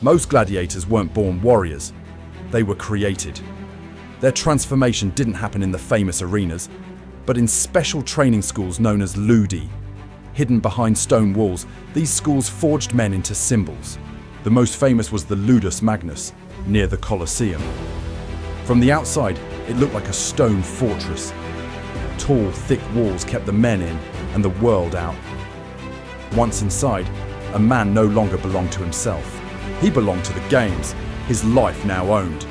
Most gladiators weren't born warriors. They were created. Their transformation didn't happen in the famous arenas, but in special training schools known as ludi. Hidden behind stone walls, these schools forged men into symbols. The most famous was the Ludus Magnus, near the Colosseum. From the outside, it looked like a stone fortress. Tall, thick walls kept the men in and the world out. Once inside, a man no longer belonged to himself. He belonged to the games, his life now owned.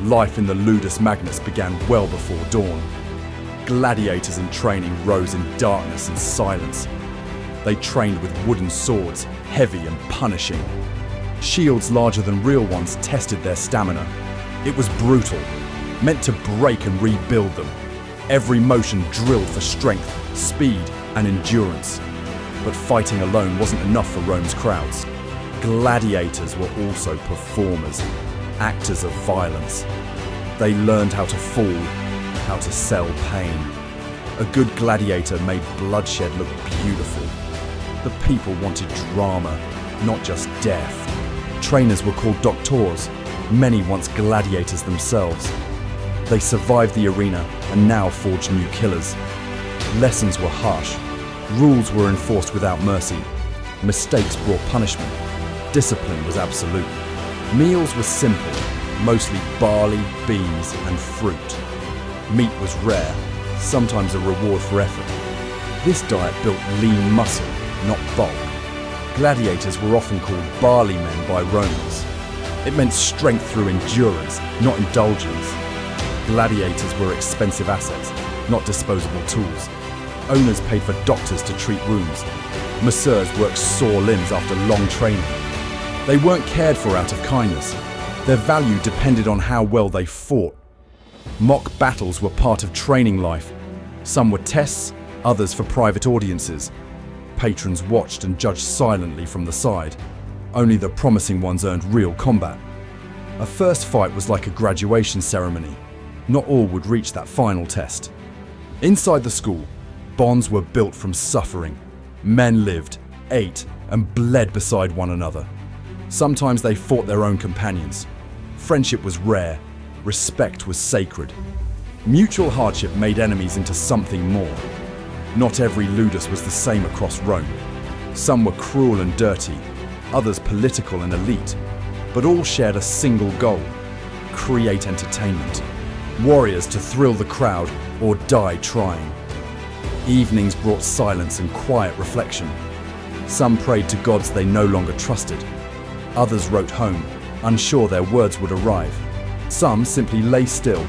Life in the Ludus Magnus began well before dawn. Gladiators in training rose in darkness and silence. They trained with wooden swords, heavy and punishing. Shields larger than real ones tested their stamina. It was brutal, meant to break and rebuild them. Every motion drilled for strength, speed and endurance. But fighting alone wasn't enough for Rome's crowds. Gladiators were also performers, actors of violence. They learned how to fall, how to sell pain. A good gladiator made bloodshed look beautiful. The people wanted drama, not just death. Trainers were called doctors, many once gladiators themselves. They survived the arena and now forged new killers. Lessons were harsh. Rules were enforced without mercy. Mistakes brought punishment. Discipline was absolute. Meals were simple, mostly barley, beans and fruit. Meat was rare, sometimes a reward for effort. This diet built lean muscle, not bulk. Gladiators were often called barley men by Romans. It meant strength through endurance, not indulgence. Gladiators were expensive assets, not disposable tools. Owners paid for doctors to treat wounds. Masseurs worked sore limbs after long training. They weren't cared for out of kindness. Their value depended on how well they fought. Mock battles were part of training life. Some were tests, others for private audiences. Patrons watched and judged silently from the side. Only the promising ones earned real combat. A first fight was like a graduation ceremony. Not all would reach that final test. Inside the school, bonds were built from suffering. Men lived, ate, and bled beside one another. Sometimes they fought their own companions. Friendship was rare. Respect was sacred. Mutual hardship made enemies into something more. Not every ludus was the same across Rome. Some were cruel and dirty, others political and elite, but all shared a single goal: create entertainment. Warriors to thrill the crowd or die trying. Evenings brought silence and quiet reflection. Some prayed to gods they no longer trusted. Others wrote home, unsure their words would arrive. Some simply lay still,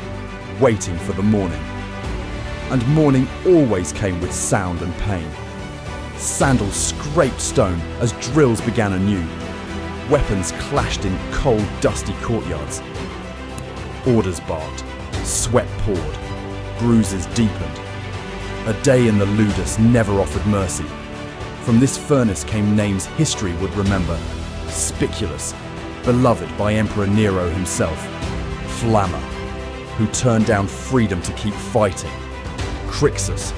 waiting for the morning. And morning always came with sound and pain. Sandals scraped stone as drills began anew. Weapons clashed in cold, dusty courtyards. Orders barked, sweat poured, bruises deepened. A day in the ludus never offered mercy. From this furnace came names history would remember. Spiculus, beloved by Emperor Nero himself. Flamma, who turned down freedom to keep fighting. Crixus,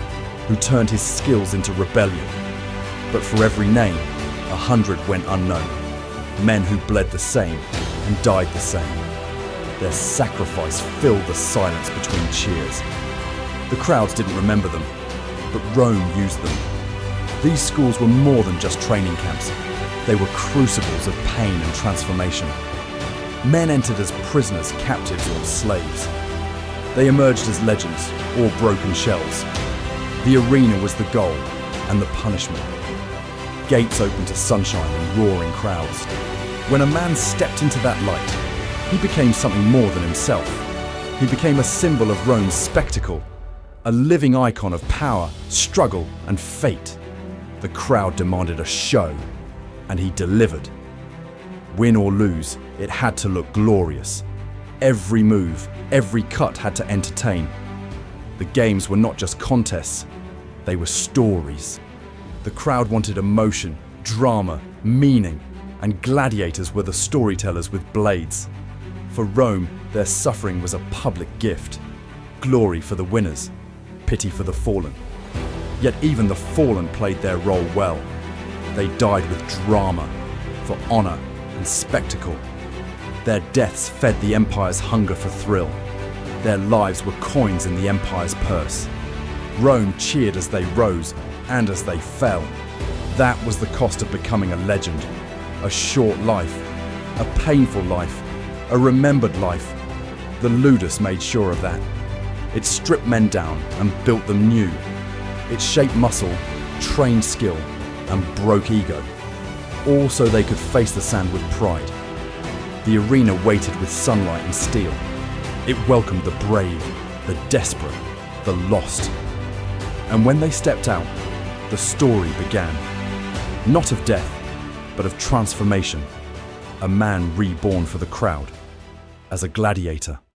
who turned his skills into rebellion. But for every name, 100 went unknown. Men who bled the same and died the same. Their sacrifice filled the silence between cheers. The crowds didn't remember them, but Rome used them. These schools were more than just training camps. They were crucibles of pain and transformation. Men entered as prisoners, captives, or slaves. They emerged as legends or broken shells. The arena was the goal and the punishment. Gates opened to sunshine and roaring crowds. When a man stepped into that light, he became something more than himself. He became a symbol of Rome's spectacle, a living icon of power, struggle, and fate. The crowd demanded a show, and he delivered. Win or lose, it had to look glorious. Every move, every cut had to entertain. The games were not just contests, they were stories. The crowd wanted emotion, drama, meaning, and gladiators were the storytellers with blades. For Rome, their suffering was a public gift. Glory for the winners, pity for the fallen. Yet even the fallen played their role well. They died with drama, for honor, and spectacle. Their deaths fed the Empire's hunger for thrill. Their lives were coins in the Empire's purse. Rome cheered as they rose and as they fell. That was the cost of becoming a legend. A short life, a painful life, a remembered life. The Ludus made sure of that. It stripped men down and built them new. It shaped muscle, trained skill, and broke ego. All so they could face the sand with pride. The arena waited with sunlight and steel. It welcomed the brave, the desperate, the lost. And when they stepped out, the story began. Not of death, but of transformation. A man reborn for the crowd, as a gladiator.